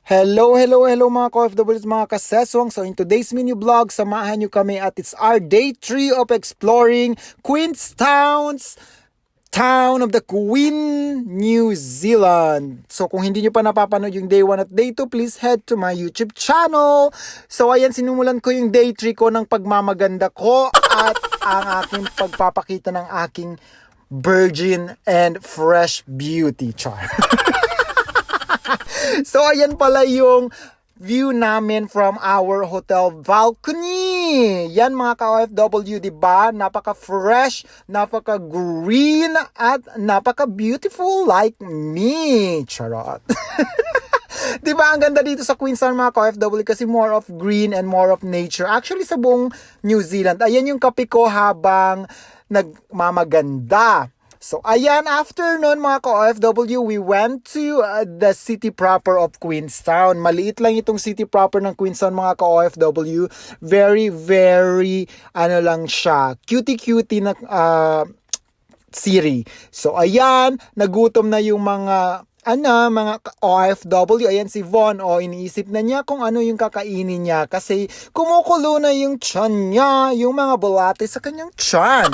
Hello mga ka-OFWs, mga kaseswang. So in today's mini vlog, samahan nyo kami at it's our day 3 of exploring Queenstown's town of the Queen, New Zealand. So kung hindi nyo pa napapanood yung day 1 at day 2, please head to my YouTube channel. So ayan, sinumulan ko yung day 3 ko ng pagmamaganda ko at ang aking pagpapakita ng aking virgin and fresh beauty char. So, ayan pala yung view namin from our hotel balcony. Yan mga ka-OFW, diba? Napaka-fresh, napaka-green, at napaka-beautiful like me. Charot. Diba? Ang ganda dito sa Queenstown mga ka-OFW kasi more of green and more of nature. Actually, sa buong New Zealand. Ayan yung kape ko habang nagmamaganda. So, ayan, after nun mga ka-OFW, we went to the city proper of Queenstown. Maliit lang itong city proper ng Queenstown mga ka-OFW. Very, lang siya. Cutie-cutie na city. So, ayan, nagutom na yung mga OFW, ayan si Von, iniisip na niya kung ano yung kakainin niya kasi kumukulo na yung tiyan niya, yung mga bulate sa kanyang tiyan.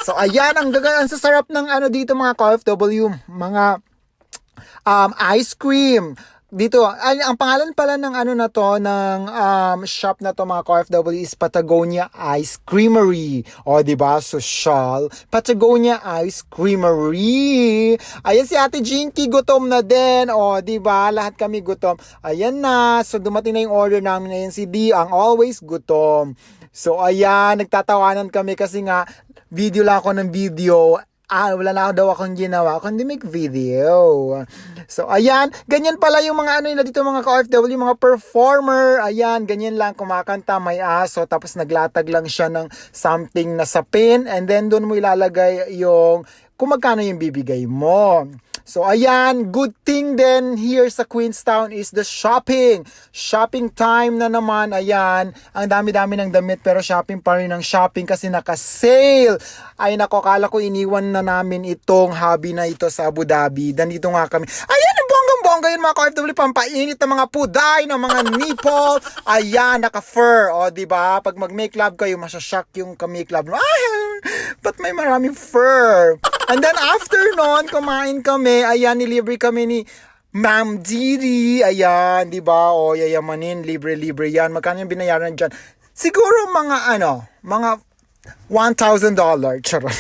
So, ayan, ang sasarap ng dito mga ka-OFW, mga ice cream. Dito, ang pangalan pala ng na to, ng shop na to mga ka-OFW is Patagonia Ice Creamery. O, diba? Social. Patagonia Ice Creamery. Ayan si Ate Jinky, gutom na din. O, diba? Lahat kami gutom. Ayan na. So, dumating na yung order namin. Ayan si D, ang always gutom. So, ayan, nagtatawanan kami kasi nga, video lang ako ng video. Wala na daw akong ginawa kundi make video. So, ayan. Ganyan pala yung mga nila dito mga ka-OFW, mga performer. Ayan, ganyan lang. Kumakanta, may aso. Tapos naglatag lang siya ng something na sapin. And then, doon mo ilalagay yung kung magkano yung bibigay mo. So, ayan, good thing then here sa Queenstown is the shopping. Shopping time na naman, ayan. Ang dami-dami ng damit pero shopping pa rin ng shopping kasi naka-sale. Ay nako, kala ko iniwan na namin itong hobby na ito sa Abu Dhabi. Nandito nga kami. Ayan, bonggang-bongga yun mga ka-OFW, pampainit ng mga puday, ng mga nipple. Ayan, naka-fur. O, diba? Pag mag-make love kayo, masashock yung ka-make love. Ay, ba't may maraming fur? And then after nun, kumain kami. Ayan, nilibre kami ni Ma'am Didi. Ayan, di ba? O, yayamanin, libre-libre yan. Magkano yung binayaran dyan? Siguro mga mga $1,000. Charot.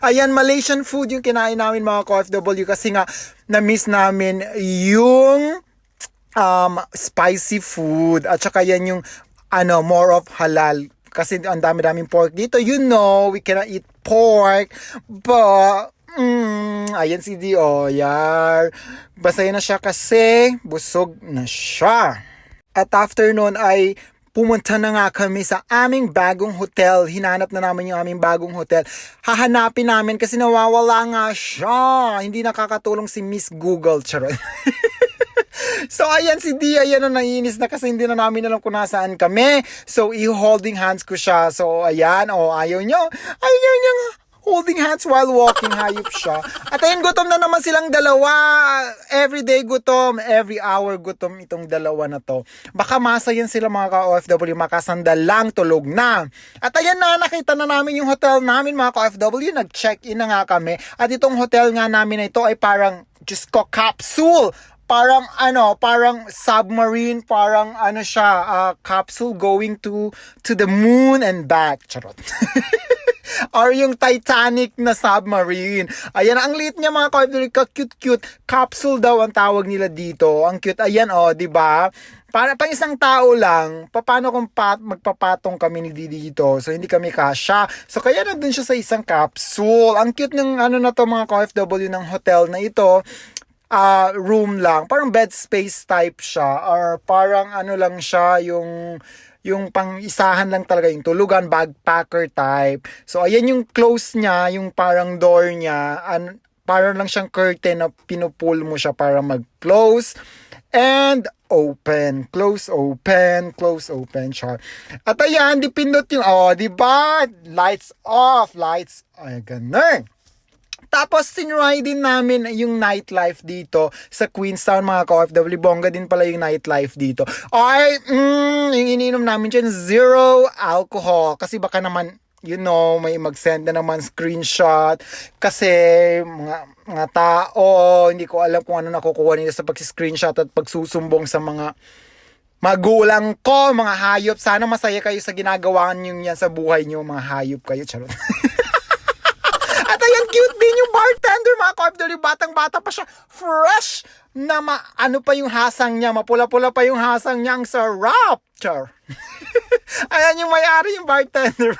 Ayan, Malaysian food yung kinain namin mga ka-OFW kasi nga na-miss namin yung spicy food. At saka yan yung more of halal. Kasi ang dami-daming pork dito. You know, we cannot eat pork. But, ayan si Dioyar. Basaya na siya kasi busog na siya. At after nun ay pumunta na nga kami sa aming bagong hotel. Hinanap na namin yung aming bagong hotel. Hahanapin namin kasi nawawala nga siya. Hindi nakakatulong si Miss Google. Charot. So, ayan si Dia, ayan na naiinis na kasi hindi na namin alam kung nasaan kami. So, i-holding hands ko siya. So, ayan, ayaw niya holding hands while walking, hayop siya. At ayun, gutom na naman silang dalawa. Every day gutom, every hour gutom itong dalawa na to. Baka masayan sila mga ka-OFW, makasandal lang, tulog na. At ayan na, nakita na namin yung hotel namin mga ka-OFW, nag-check-in na nga kami. At itong hotel nga namin na ito ay parang, Diyos ko, capsule. Parang parang submarine, parang siya, capsule going to the moon and back. Charot. Or yung Titanic na submarine. Ayan, ang liit niya mga ka-OFW, cute-cute. Capsule daw ang tawag nila dito. Ang cute. Ayan, diba? Para pang isang tao lang, paano kung magpapatong kami ni Didi dito? So, hindi kami kasya. So, kaya nandun siya sa isang capsule. Ang cute ng na to mga ka-OFW ng hotel na ito. Room lang, parang bed space type siya or parang lang siya yung pang-isahan lang talaga yung tulugan, backpacker type. So ayan yung close niya, yung parang door niya, parang lang siyang curtain na pinupull mo siya para mag-close and open, close, open, char. At ayan, dipindot yung, di ba? Lights off, ay ganun. Tapos sinry din namin yung nightlife dito sa Queenstown mga ka-OFW. Bongga din pala yung nightlife dito. Ay, yung ininom namin dyan, zero alcohol. Kasi baka naman, may mag-send na naman screenshot. Kasi mga tao, hindi ko alam kung ano nakukuha nila sa pag-screenshot at pagsusumbong sa mga magulang ko, mga hayop. Sana masaya kayo sa ginagawa niyo yan sa buhay niyo, mga hayop kayo. Charot. At ayan, cute din yung bartender, mga ka-OFW. Batang-bata pa siya. Fresh na ano pa yung hasang niya. Mapula-pula pa yung hasang niya. Ang sarap. Char. Ayan yung may-ari, yung bartender.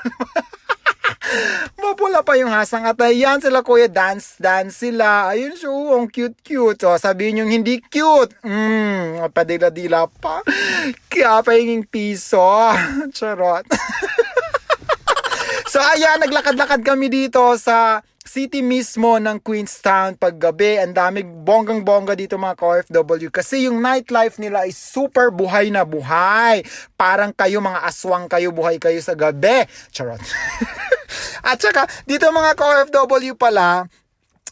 Mapula pa yung hasang. At ayan sila kuya, dance sila. Ayun siya, ang cute. So, sabihin yung hindi cute. Padila-dila pa. Kaya pa yung piso. Charot. So ayan, naglakad-lakad kami dito sa city mismo ng Queenstown paggabi. Ang daming bonggang-bongga dito mga ka-OFW kasi yung nightlife nila is super buhay na buhay. Parang kayo mga aswang kayo, buhay kayo sa gabi. Charot. At saka, dito mga ka-OFW pala,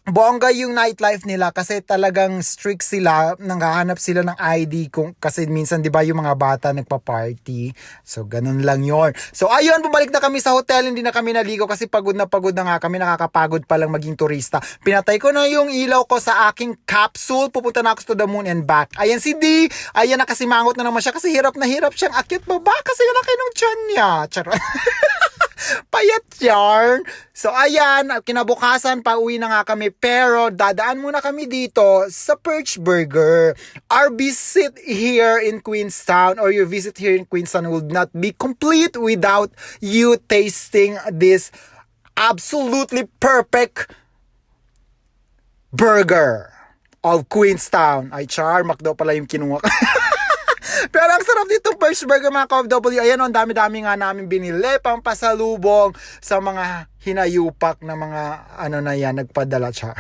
bongga yung nightlife nila kasi talagang strict sila, nanghahanap sila ng ID kasi minsan 'di ba yung mga bata nagpa-party. So ganun lang 'yon. So ayun, bumalik na kami sa hotel, hindi na kami naligo kasi pagod na nga kami, nakakapagod pa lang maging turista. Pinatay ko na yung ilaw ko sa aking capsule, pupunta na ako to the moon and back. Ayan si D, ayan nakasimangot na naman siya kasi hirap na hirap siyang akyat baba kasi laki ng tiyan niya. Charot. Payat yarn. So ayan, kinabukasan pauwi na nga kami pero dadaan muna kami dito sa Perch Burger. Our visit here in Queenstown or your visit here in Queenstown would not be complete without you tasting this absolutely perfect burger of Queenstown. Ay char, McDo pala yung kinuha. Pero ang sarap ditong Perch Burger mga ka-OFW. Ayan, ang dami-dami nga namin binili pang pasalubong sa mga hinayupak na mga na yan, nagpadala siya.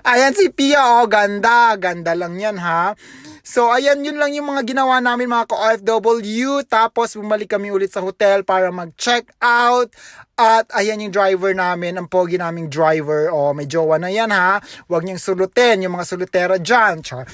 Ayan si Pia, ganda lang yan ha. So ayan, yun lang yung mga ginawa namin mga ka-OFW. Tapos bumalik kami ulit sa hotel para mag-check out. At ayan yung driver namin, ang pogi naming driver. May jowa na yan ha. Huwag niyang sulutin, yung mga sulutera dyan. Char.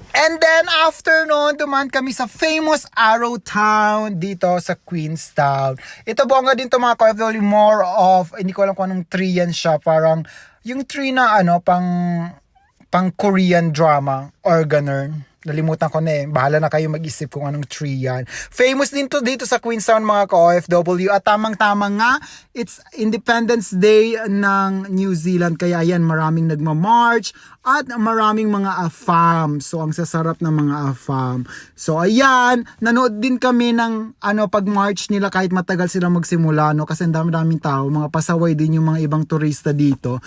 And then, after noon, dumaan kami sa famous Arrowtown dito sa Queenstown. Ito bongga din to mga ka-OFW, more of, hindi ko alam kung anong tree yan siya. Parang, yung tree na pang Korean drama or ganun. Nalimutan ko na Bahala na kayo mag-isip kung anong tree yan. Famous din to dito sa Queenstown mga ka-OFW. At tamang-tama nga, it's Independence Day ng New Zealand. Kaya ayan, maraming nagmamarch at maraming mga AFAM. So, ang sasarap ng mga AFAM. So, ayan, nanood din kami ng pag-march nila kahit matagal sila magsimula. Kasi ang dami-daming tao. Mga pasaway din yung mga ibang turista dito.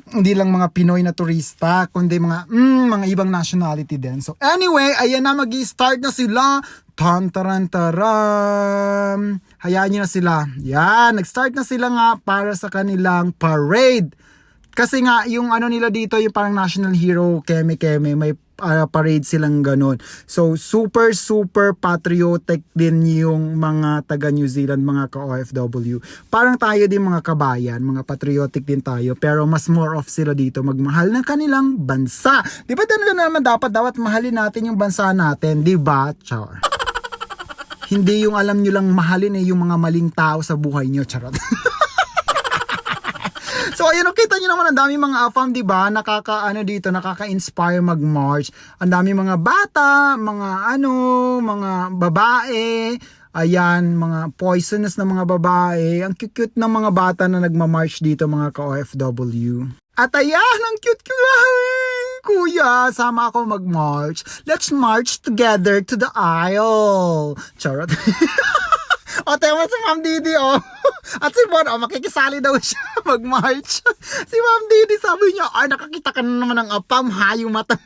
Hindi lang mga Pinoy na turista, kundi mga ibang nationality din. So anyway, ayan na, mag-i-start na sila. Tan-taran-taran. Hayaan nyo na sila. Yan, nag-start na sila nga para sa kanilang parade. Kasi nga, yung nila dito, yung parang national hero, keme-keme, may parade silang ganun. So, super patriotic din yung mga taga New Zealand, mga ka-OFW. Parang tayo din mga kabayan, mga patriotic din tayo. Pero mas more of sila dito magmahal ng kanilang bansa. Di ba naman dapat mahalin natin yung bansa natin? Di ba? Char. Hindi yung alam nyo lang mahalin yung mga maling tao sa buhay nyo. Charot. So ayun, kita nyo naman ang dami mga AFAM, di ba? Nakaka-inspire mag-march. Ang dami mga bata, mga babae. Ayan, mga poisonous na mga babae. Ang cute ng mga bata na nagma-march dito mga ka-OFW. At ayan, ang cute. Kuya, sama ako mag-march. Let's march together to the aisle. Charot. Tema si Ma'am Didi, At si Bon, makikisali daw siya mag-march. Si Ma'am Didi, sabi niya, nakakita ka na naman ng AFAM, yung mata.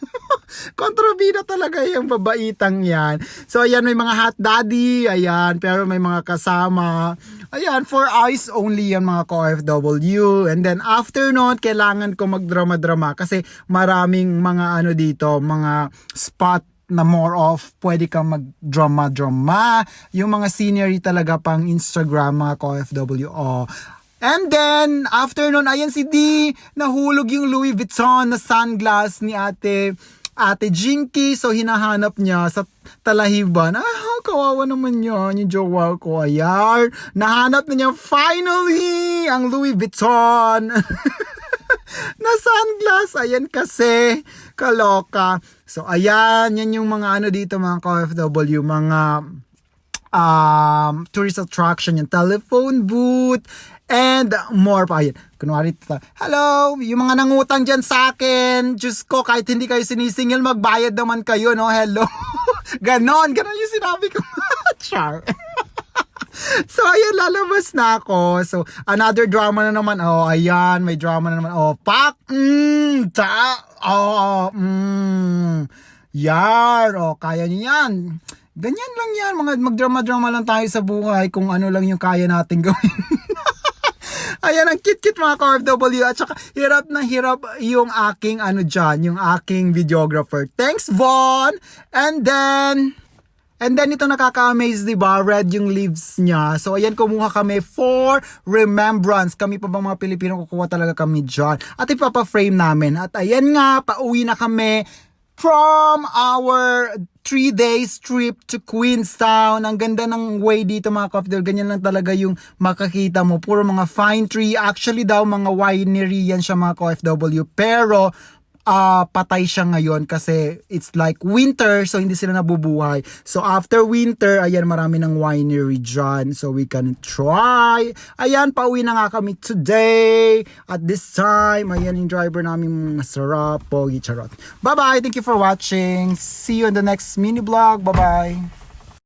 Kontrabida talaga yung babaitang yan. So, ayan, may mga hot daddy, ayan, pero may mga kasama. Ayan, 4 eyes only yan mga ka-OFW. And then, after nun, kailangan ko magdrama-drama kasi maraming mga dito, mga spot na more of pwede kang mag-drama. Yung mga scenery talaga pang Instagram mga ka-OFW. And then, after nun, ayan si D, nahulog yung Louis Vuitton na sunglass ni Ate Jinky. So, hinahanap niya sa talahiban. Kawawa naman yan, yung jowa ko. Ayan, nahanap na niya finally ang Louis Vuitton na sunglass. Ayan kasi, kaloka. So, ayan, yan yung mga ano dito, mga ka-OFW, mga tourist attraction, yung telephone booth, and more pa. Ayan, kunwari, hello, yung mga nangutang dyan sa akin, Diyos ko, kahit hindi kayo sinisingil, magbayad naman kayo, no? Hello. ganon yung sinabi ko. Char. So, ayan, lalabas na ako. So, another drama na naman. Oh, ayan, may drama na naman. Oh, pak! Yar! Oh, kaya niyo yan. Ganyan lang yan. Magdrama-drama lang tayo sa buhay kung ano lang yung kaya natin gawin. Ayan, ang cute-cute mga ka-OFW. At saka, hirap na hirap yung aking yung aking videographer. Thanks, Von! And then, ito nakaka-amaze, diba? Red yung leaves niya. So, ayan, kumuha kami for remembrance. Kami pa bang mga Pilipino, kukuha talaga kami dyan. At ipapa-frame namin. At ayan nga, pauwi na kami from our 3 days trip to Queenstown. Ang ganda ng way dito mga ka-OFW. Ganyan lang talaga yung makakita mo. Puro mga fine tree. Actually daw, mga winery yan siya mga ka-OFW. Pero, patay siya ngayon kasi it's like winter, so hindi sila nabubuhay. So after winter, ayan, marami ng winery dyan, so we can try. Ayan, pauwi na nga kami today at this time. Ayan yung driver namin, masarap, pogi, charot. Bye bye, thank you for watching. See you in the next mini vlog. Bye bye.